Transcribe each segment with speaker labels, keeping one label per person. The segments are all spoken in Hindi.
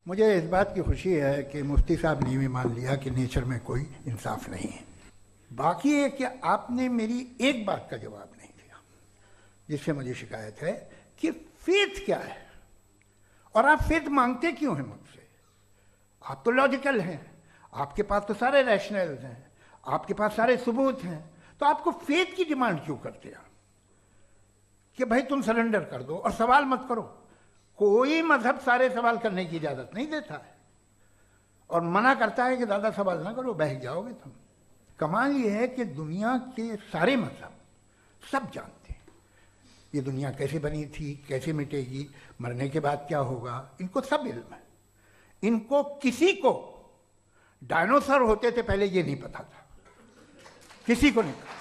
Speaker 1: मुझे इस बात की खुशी है कि मुफ्ती साहब ने भी मान लिया कि नेचर में कोई इंसाफ नहीं है। बाकी है कि आपने मेरी एक बात का जवाब नहीं दिया, जिससे मुझे शिकायत है कि फेथ क्या है और आप फेथ मांगते क्यों हैं मुझसे। आप तो लॉजिकल हैं, आपके पास तो सारे रैशनल्स हैं, आपके पास सारे सबूत हैं, तो आपको फेथ की डिमांड क्यों करते हैं कि भाई तुम सरेंडर कर दो और सवाल मत करो। कोई मजहब सारे सवाल करने की इजाजत नहीं देता है और मना करता है कि ज़्यादा सवाल ना करो, बह जाओगे तुम। कमाल ये है कि दुनिया के सारे मजहब सब जानते हैं ये दुनिया कैसे बनी थी, कैसे मिटेगी, मरने के बाद क्या होगा, इनको सब इल्म है। इनको किसी को डायनासोर होते थे पहले ये नहीं पता था, किसी को नहीं पता।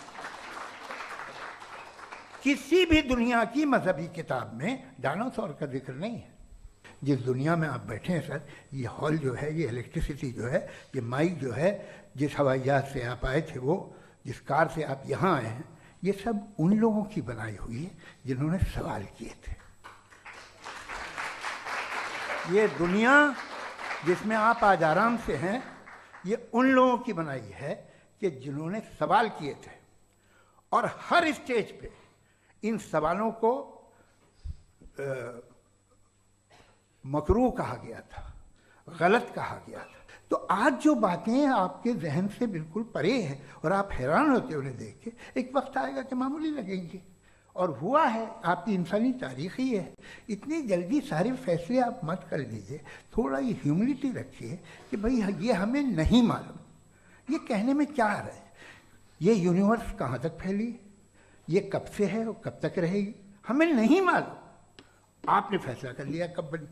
Speaker 1: किसी भी दुनिया की मजहबी किताब में डायनासोर का जिक्र नहीं है। जिस दुनिया में आप बैठे हैं सर, ये हॉल जो है, ये इलेक्ट्रिसिटी जो है, ये माइक जो है, जिस हवाई जहाज से आप आए थे, वो जिस कार से आप यहाँ आए हैं, ये सब उन लोगों की बनाई हुई है जिन्होंने सवाल किए थे। ये दुनिया जिसमें आप आज आराम से हैं, ये उन लोगों की बनाई है कि जिन्होंने सवाल किए थे और हर स्टेज पे इन सवालों को मकरूह कहा गया था, गलत कहा गया था। तो आज जो बातें आपके जहन से बिल्कुल परे हैं और आप हैरान होते उन्हें देख के, एक वक्त आएगा कि मामूली लगेंगे। और हुआ है, आपकी इंसानी तारीख ही है। इतनी जल्दी सारे फैसले आप मत कर लीजिए, थोड़ा ये ह्यूमिलिटी रखिए कि भाई ये हमें नहीं मालूम। ये कहने में क्या आ रहा है, ये यूनिवर्स कहाँ तक फैली, ये कब से है और कब तक रहेगी, हमें नहीं मालूम। आपने फैसला कर लिया कब बनी।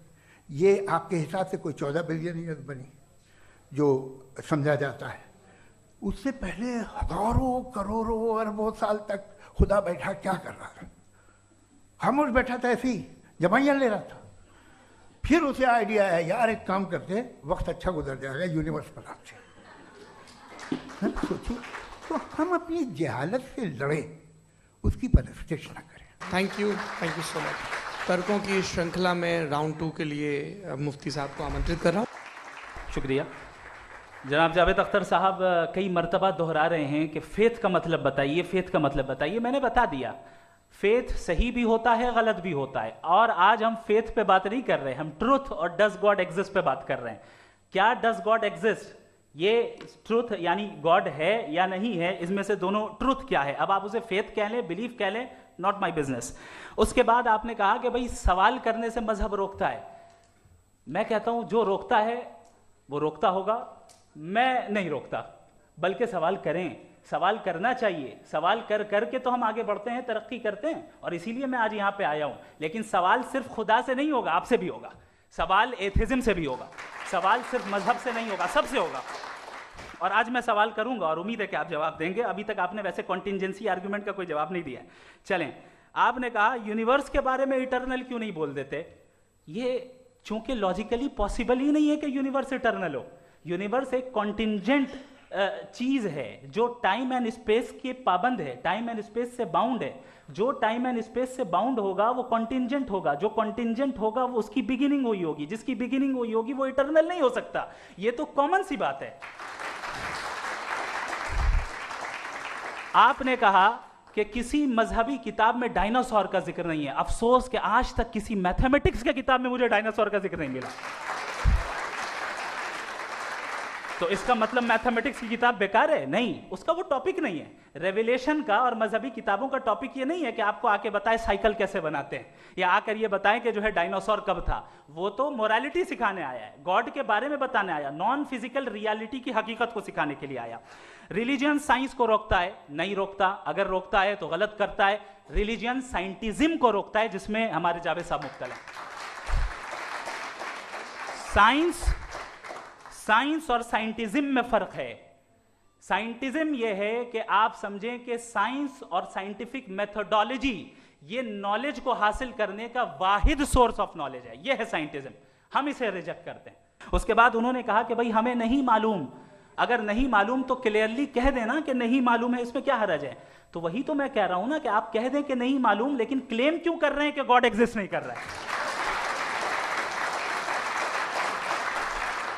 Speaker 1: ये आपके हिसाब से कोई 14 बिलियन ईयर बनी जो समझा जाता है। उससे पहले हजारों करोड़ों अरबों साल तक खुदा बैठा क्या कर रहा था? खामोश बैठा था, ऐसे ही जमाइयाँ ले रहा था। फिर उसे आइडिया आया, यार एक काम करते, वक्त अच्छा गुजर जाएगा, यूनिवर्स बनाते। सोचिए, तो हम अपनी जहालत से लड़े, उसकी परस्तिश न करें।
Speaker 2: Thank you so much. तर्कों की श्रृंखला में राउंड 2 के लिए मुफ्ती साहब को आमंत्रित कर रहा हूँ।
Speaker 3: शुक्रिया। जनाब जावेद अख्तर साहब कई मरतबा दोहरा रहे हैं कि फेथ का मतलब बताइए, फेथ का मतलब बताइए। मैंने बता दिया, फेथ सही भी होता है, गलत भी होता है। और आज हम फेथ पे बात नहीं कर रहे, हम ट्रुथ और डज गॉड एग्जिस्ट पे बात कर रहे हैं। क्या डज गॉड एग्जिस्ट, ये ट्रुथ यानी गॉड है या नहीं है, इसमें से दोनों ट्रुथ क्या है। अब आप उसे फेथ कह लें, बिलीफ कह लें, नॉट माई बिजनेस। उसके बाद आपने कहा कि भाई सवाल करने से मजहब रोकता है। मैं कहता हूं जो रोकता है वो रोकता होगा, मैं नहीं रोकता। बल्कि सवाल करें, सवाल करना चाहिए। सवाल कर करके तो हम आगे बढ़ते हैं, तरक्की करते हैं, और इसीलिए मैं आज यहां पे आया हूं। लेकिन सवाल सिर्फ खुदा से नहीं होगा, आपसे भी होगा। सवाल एथिज्म से भी होगा, सवाल सिर्फ मजहब से नहीं होगा, सबसे होगा। और आज मैं सवाल करूंगा और उम्मीद है कि आप जवाब देंगे। अभी तक आपने वैसे कॉन्टिंजेंसी आर्गुमेंट का कोई जवाब नहीं दिया। चलें, आपने कहा यूनिवर्स के बारे में इटर्नल क्यों नहीं बोल देते। ये चूंकि लॉजिकली पॉसिबल ही नहीं है कि यूनिवर्स इटर्नल हो। यूनिवर्स एक कॉन्टिंजेंट चीज है जो टाइम एंड स्पेस के पाबंद है, टाइम एंड स्पेस से बाउंड है। जो टाइम एंड स्पेस से बाउंड होगा वो कॉन्टिंजेंट होगा, जो कॉन्टिंजेंट होगा वो उसकी बिगिनिंग हुई होगी, जिसकी बिगिनिंग हुई होगी वो इटर्नल नहीं हो सकता। ये तो कॉमन सी बात है। आपने कहा कि किसी मजहबी किताब में डायनासोर का जिक्र नहीं है। अफसोस कि आज तक किसी मैथमेटिक्स की किताब में मुझे डायनासोर का जिक्र नहीं मिला। तो इसका मतलब मैथमेटिक्स की किताब बेकार है? नहीं, उसका वो टॉपिक नहीं है। रेवलेशन का और मजहबी किताबों का टॉपिक ये नहीं है कि आपको आके बताए साइकिल कैसे बनाते हैं, या आकर ये बताएं कि जो है डायनासोर कब था। वो तो मोरालिटी सिखाने आया है, गॉड के बारे में बताने आया, नॉन फिजिकल रियलिटी की हकीकत को सिखाने के लिए आया। रिलीजियन साइंस को रोकता है? नहीं रोकता। अगर रोकता है तो गलत करता है। रिलीजियन साइंटिज्म को रोकता है, जिसमें हमारे जावेद साहब मुब्तला हैं। साइंस और साइंटिज्म में फर्क है। साइंटिज्म यह है कि आप समझें कि साइंस और साइंटिफिक मेथोडोलॉजी ये नॉलेज को हासिल करने का वाहिद सोर्स ऑफ नॉलेज है। यह है साइंटिज्म। हम इसे रिजेक्ट करते हैं। उसके बाद उन्होंने कहा कि भाई हमें नहीं मालूम। अगर नहीं मालूम तो क्लियरली कह देना कि नहीं मालूम है, इसमें क्या हर्ज है। तो वही तो मैं कह रहा हूं ना कि आप कह दें कि नहीं मालूम, लेकिन क्लेम क्यों कर रहे हैं कि गॉड एग्जिस्ट नहीं कर रहा है।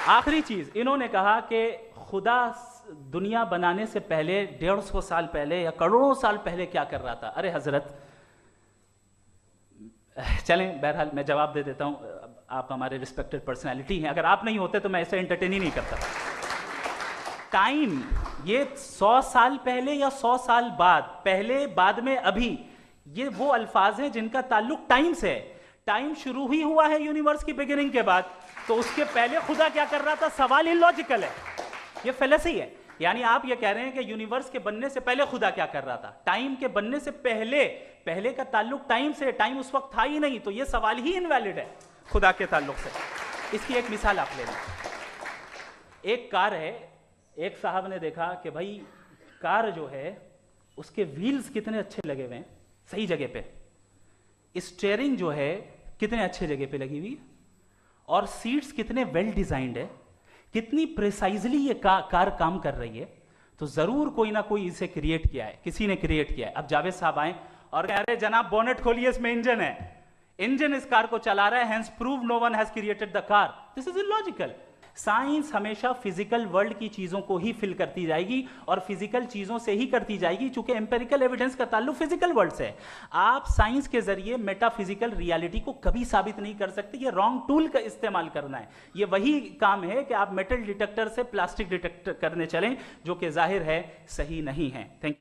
Speaker 3: आखिरी चीज, इन्होंने कहा कि खुदा दुनिया बनाने से पहले 150 साल पहले या करोड़ों साल पहले क्या कर रहा था। अरे हजरत, चलें बहरहाल मैं जवाब दे देता हूं, आप हमारे रिस्पेक्टेड पर्सनालिटी हैं, अगर आप नहीं होते तो मैं ऐसे एंटरटेन ही नहीं करता। टाइम, ये 100 साल पहले या 100 साल बाद, पहले बाद में अभी, ये वो अल्फाज हैं जिनका ताल्लुक टाइम से है। टाइम शुरू ही हुआ है यूनिवर्स की बिगिनिंग के बाद, तो उसके पहले खुदा क्या कर रहा था, सवाल इलॉजिकल है, ये फेलेसी है। यानी आप ये कह रहे हैं कि यूनिवर्स के बनने से पहले खुदा क्या कर रहा था, टाइम के बनने से पहले, पहले का ताल्लुक टाइम से, टाइम उस वक्त था ही नहीं, तो ये सवाल ही इनवैलिड है खुदा के ताल्लुक से। इसकी एक मिसाल आप ले लें। एक कार है, एक साहब ने देखा कि भाई कार जो है उसके व्हील्स कितने अच्छे लगे हुए हैं सही जगह पे, स्टीयरिंग जो है कितने अच्छे जगह पे लगी हुई, और सीट्स कितने वेल डिजाइंड है, कितनी प्रिसाइजली ये कार काम कर रही है, तो जरूर कोई ना कोई इसे क्रिएट किया है, किसी ने क्रिएट किया है। अब जावेद साहब आए और कह रहे जनाब बोनेट खोलिए, इसमें इंजन है, इंजन इस कार को चला रहा है, hence prove no one has created the car. This is illogical. Science हमेशा फिजिकल वर्ल्ड की चीजों को ही फिल करती जाएगी और फिजिकल चीजों से ही करती जाएगी, चूंकि एम्पेरिकल एविडेंस का ताल्लुक फिजिकल वर्ल्ड से है। आप साइंस के जरिए मेटाफिजिकल रियलिटी को कभी साबित नहीं कर सकते, ये रॉन्ग टूल का इस्तेमाल करना है। ये वही काम है कि आप मेटल डिटेक्टर से प्लास्टिक डिटेक्टर करने चलें, जो कि जाहिर है सही नहीं है। Thank you.